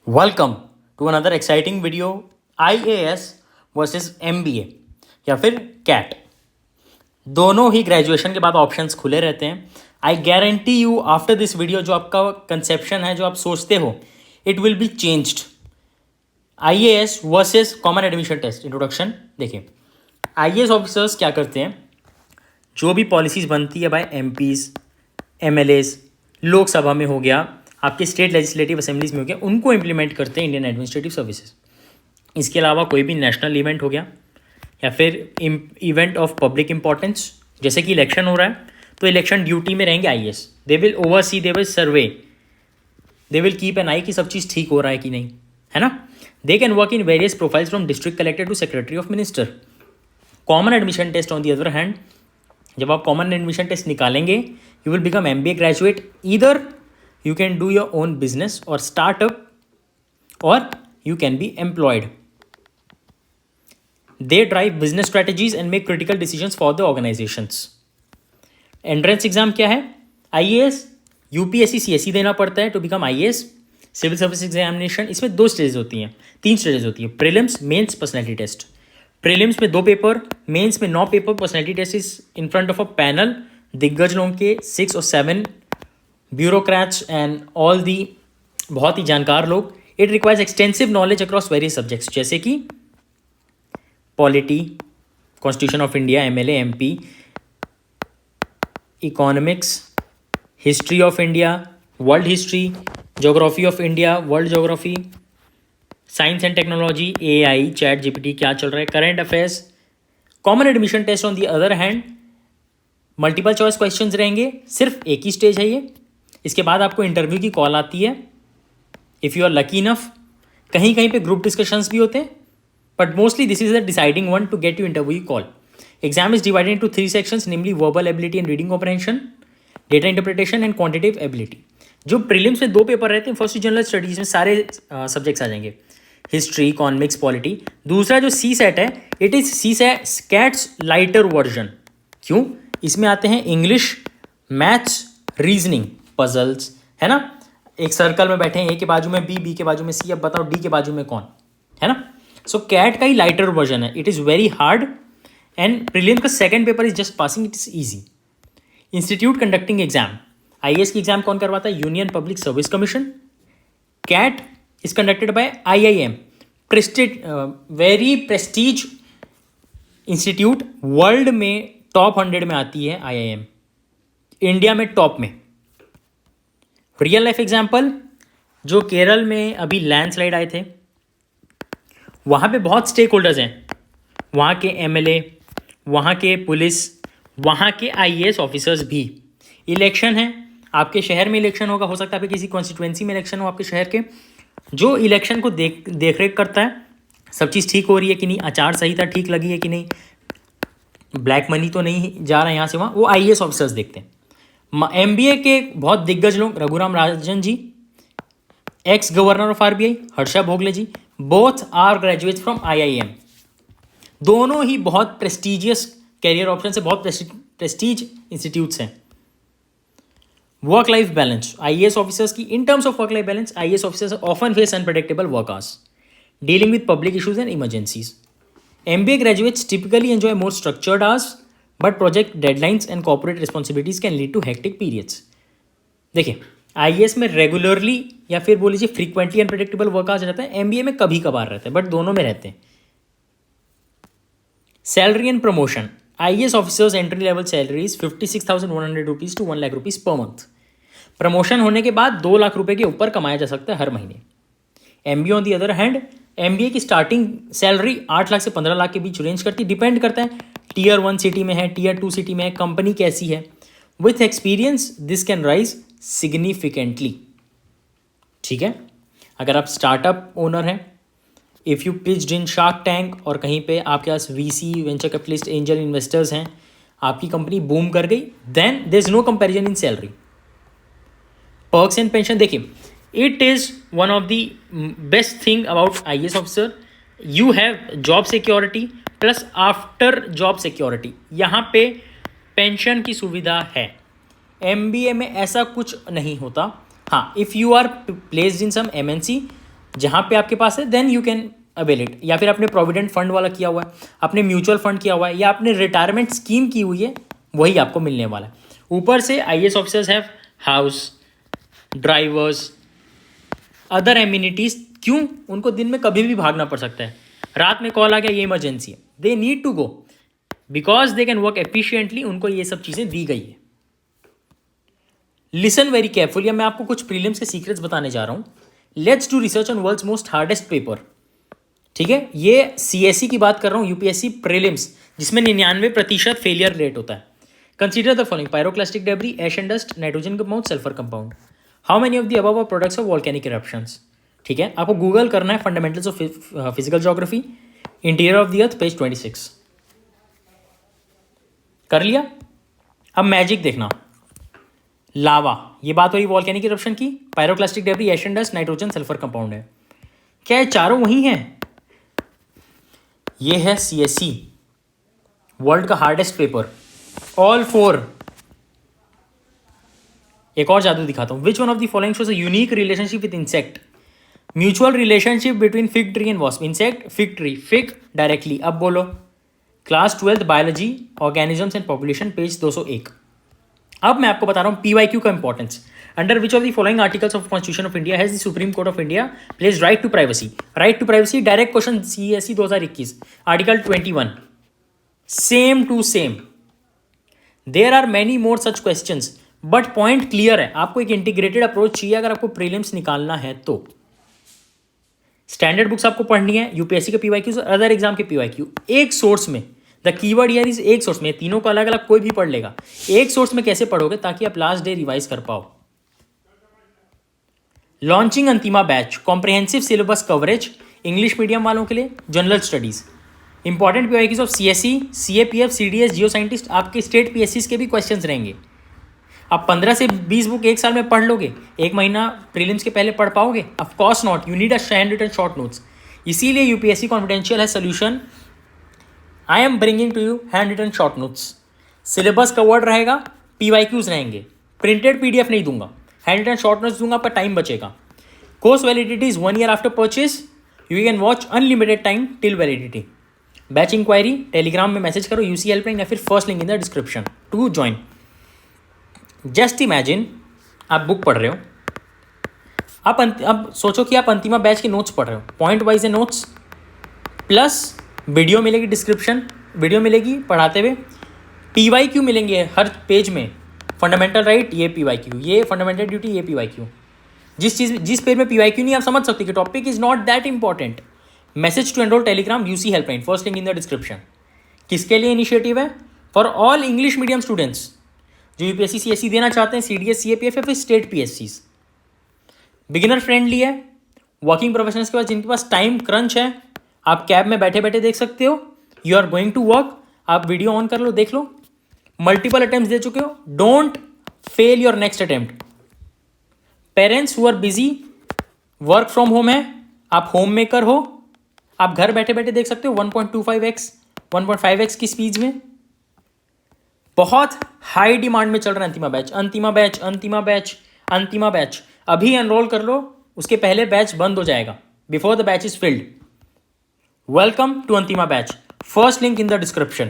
Welcome to another exciting video IAS versus MBA या फिर cat. दोनों ही ग्रेजुएशन के बाद ऑप्शंस खुले रहते हैं। I guarantee you after this video जो आपका कंसेप्शन है, जो आप सोचते हो, it will be changed. IAS versus common admission test introduction. देखिए, IAS ऑफिसर्स क्या करते हैं, जो भी पॉलिसीज़ बनती है बाय MPs, MLAs, लोकसभा में हो गया, आपके स्टेट लेजिस्लेटिव असेंबलीज में हो गया, उनको इम्प्लीमेंट करते हैं इंडियन एडमिनिस्ट्रेटिव सर्विसेज। इसके अलावा कोई भी नेशनल इवेंट हो गया या फिर इवेंट ऑफ पब्लिक इंपॉर्टेंस, जैसे कि इलेक्शन हो रहा है, तो इलेक्शन ड्यूटी में रहेंगे IAS। They will oversee, they will survey, they will keep an eye कि सब चीज़ ठीक हो रहा है कि नहीं, है ना। They can work in various profiles from district collector to secretary of minister. Common admission test on the other hand, जब आप कॉमन एडमिशन टेस्ट निकालेंगे, you will become MBA graduate. Either you can do your own business or startup, or you can be employed. They drive business strategies and make critical decisions for the organizations. Entrance exam क्या है? IAS UPSC CSE देना पड़ता है to become IAS। Civil service examination, इसमें 2 stages होती हैं, 3 stages होती है, prelims, mains, personality test. Prelims में 2 पेपर, मेंस में 9 paper, personality test is in front of a panel, दिग्गज लोगों के 6 और 7 ब्यूरोक्रेट्स एंड ऑल दी बहुत ही जानकार लोग। It requires extensive knowledge across various subjects, जैसे कि polity, constitution of India, MLA MP, economics, history of India, world history, geography of India, world geography, science and technology, AI, ChatGPT क्या चल रहा है, current affairs. Common admission test on the other hand, multiple choice questions रहेंगे, सिर्फ एक ही stage है ये। इसके बाद आपको इंटरव्यू की कॉल आती है, if you are lucky enough. कहीं कहीं पे ग्रुप डिस्कशंस भी होते हैं, but mostly this is the deciding one to get you interview call. Exam is divided into 3 sections, namely verbal ability and reading comprehension, data interpretation and quantitative ability. जो prelims में 2 paper रहते हैं, first general studies में सारे subjects आ जाएंगे, history, economics, polity. दूसरा जो CSAT है, it is CSAT's lighter version. क्यों? इसमें आते हैं इंग्लिश, मैथ्स, रीजनिंग, पजल्स, है ना। एक सर्कल में बैठे हैं, A के बाजू में B के बाजू में C, अब बताओ D के बाजू में कौन, है ना। सो कैट का ही लाइटर वर्जन है। It is very hard and prelim का second paper is just passing, it is easy. Institute conducting exam, IAS की एग्जाम कौन करवाता है? Union Public Service Commission. CAT is conducted by IIM, very prestige institute, world में top 100 में आती है IIM, India में टॉप में। रियल लाइफ एग्जाम्पल, जो केरल में अभी लैंडस्लाइड आए थे, वहाँ पे बहुत स्टेक होल्डर्स हैं, वहाँ के MLA, वहाँ के पुलिस, वहाँ के IAS ऑफिसर्स भी। इलेक्शन है, आपके शहर में इलेक्शन होगा, हो सकता है आपके किसी कॉन्स्टिट्यूएंसी में इलेक्शन हो आपके शहर के। जो इलेक्शन को देख रेख करता है, सब चीज़ ठीक हो रही है कि नहीं, आचार संहिता ठीक लगी है कि नहीं, ब्लैक मनी तो नहीं जा रहा है यहाँ से वहाँ, वो IAS ऑफिसर्स देखते हैं। MBA के बहुत दिग्गज लोग, Raghuram Rajan ji, ex governor of RBI, Harsha Bhogle ji, both are graduates from IIM। दोनों ही बहुत प्रेस्टिजियस कैरियर ऑप्शन से, बहुत प्रेस्टीज इंस्टीट्यूट्स हैं। Work life balance, IAS officers की, in terms of work life balance, IAS officers often face unpredictable work hours, dealing with public issues and emergencies. MBA graduates typically enjoy more structured hours, but project deadlines and corporate responsibilities can lead to hectic periods. देखिए, IAS में regularly या फिर बोल लीजिए frequently unpredictable work hours रहता है, MBA में कभी कभार रहता है, बट दोनों में रहते हैं। Salary and promotion, IAS officers entry level salary is 56,100 rupees to 1 lakh rupees per month. Promotion होने के बाद 2 लाख रुपए के ऊपर कमाया जा सकता है हर महीने। MBA on the other hand, MBA की स्टार्टिंग सैलरी 8 लाख से 15 लाख के बीच रेंज करती, डिपेंड करता है Tier 1 सिटी में है, Tier 2 सिटी में है, कंपनी कैसी है। With experience this can rise significantly. ठीक है, अगर आप स्टार्टअप ओनर हैं, if you pitched in Shark Tank और कहीं पे आपके पास VC, venture capitalist, angel investors हैं, आपकी कंपनी बूम कर गई, then there is no comparison in salary. Perks and pension, देखिए, it is one of the best thing about IAS officer. You have job security plus after job security. यहाँ पे pension की सुविधा है। MBA में ऐसा कुछ नहीं होता। हाँ, if you are placed in some MNC, जहाँ पे आपके पास है then you can avail it, या फिर आपने प्रोविडेंट फंड वाला किया हुआ है, आपने म्यूचुअल फंड किया हुआ है, या आपने रिटायरमेंट स्कीम की हुई है, वही आपको मिलने वाला है। ऊपर से IAS officers have house, drivers, other amenities. क्यों? उनको दिन में कभी भी भागना पड़ सकता है, रात में कॉल आ गया ये इमरजेंसी है, they need to go because they can work efficiently, उनको ये सब चीज़ें दी गई है। लिसन वेरी केयरफुल, या मैं आपको कुछ प्रीलिम्स के सीक्रेट्स बताने जा रहा हूँ। Let's do research on world's most hardest paper, ठीक है? ये CSE की बात कर रहा हूँ, UPSC प्रीलिम्स, जिसमें 99% फेलियर रेट होता है। Consider the following: pyroclastic debris, ash and dust, nitrogen compound, sulphur compound. How many of the above are products of volcanic eruptions? ठीक है, आपको गूगल करना है fundamentals of physical geography, interior of the earth, page 26। कर लिया? अब magic देखना। लावा, ये बात हो रही वॉल्केनिक इरप्शन की, pyroclastic debris, ash and dust, nitrogen, sulphur compound है। क्या ये चारों वही हैं? ये है CSE, वर्ल्ड का हार्डेस्ट पेपर, ऑल 4। एक और जादू दिखाता हूं। Which one of the following shows a unique relationship with insect? Mutual relationship between fig tree and wasp. Insect, fig tree, fig directly. अब बोलो, class 12 biology, organisms and population, page 201। अब मैं आपको बता रहा हूँ PYQ का importance. Under which of the following articles of constitution of India has the Supreme Court of India place right to privacy? Right to privacy, direct question, CSE 2021, article 21। Same to same. There are many more such questions, but point clear है। आपको एक integrated approach चाहिए अगर आपको prelims निकालना है तो। Standard books आपको पढ़नी है, UPSC के PYQ, अदर एग्जाम के PYQ, एक सोर्स में। द कीवर्ड हियर इज एक सोर्स में। तीनों को अलग अलग कोई भी पढ़ लेगा। एक सोर्स में कैसे पढ़ोगे ताकि आप लास्ट डे रिवाइज कर पाओ। लॉन्चिंग अंतिमा batch, comprehensive syllabus coverage, English medium वालों के लिए, general studies, important PYQs of CSE, CAPF, CDS, Jio scientist, आपके स्टेट PSCs के भी क्वेश्चन रहेंगे। आप 15 से 20 बुक एक साल में पढ़ लोगे, एक महीना प्रीलिम्स के पहले पढ़ पाओगे? Of course not, you need a hand written short notes. इसीलिए UPSC कॉन्फिडेंशियल है solution. I am bringing to you hand written short notes. Syllabus covered रहेगा, PYQs रहेंगे, प्रिंटेड PDF नहीं दूंगा, हैंड रिटन शॉर्ट नोट्स दूंगा, पर time बचेगा। Course validity is 1 year after purchase. You can watch unlimited time till validity. Batch inquiry Telegram में message करो, UC helpline, या फिर first link in the description to join. Just imagine आप book पढ़ रहे हो, अब सोचो कि आप अंतिमा बैच के नोट्स पढ़ रहे हो, पॉइंट वाइज है नोट्स, प्लस वीडियो मिलेगी, डिस्क्रिप्शन वीडियो मिलेगी पढ़ाते हुए, PYQ मिलेंगे हर पेज में। फंडामेंटल राइट, ये PYQ, ये फंडामेंटल ड्यूटी, ये PYQ। जिस पेज में PYQ नहीं, आप समझ सकते कि topic is not that important. Message to enrol Telegram, UC helpline, first link in the description. किसके लिए इनिशिएटिव है? For all English medium students जो UPSC CSE देना चाहते हैं, CDS, CAPF या फिर स्टेट PSCs। बिगिनर फ्रेंडली है, वर्किंग प्रोफेशनल्स के पास, जिनके पास टाइम क्रंच है, आप कैब में बैठे बैठे देख सकते हो। You are going to work, आप वीडियो ऑन कर लो, देख लो। मल्टीपल अटेम्प्ट दे चुके हो, don't fail your next attempt. Parents who are busy, work from home है, आप होम मेकर हो, आप घर बैठे बैठे देख सकते हो 1.25x 1.5x की स्पीड में। बहुत हाई डिमांड में चल रहा है Antima batch, Antima batch, Antima batch, Antima batch. अभी एनरोल कर लो, उसके पहले बैच बंद हो जाएगा, before the batch is filled. Welcome to Antima batch, first link in the description.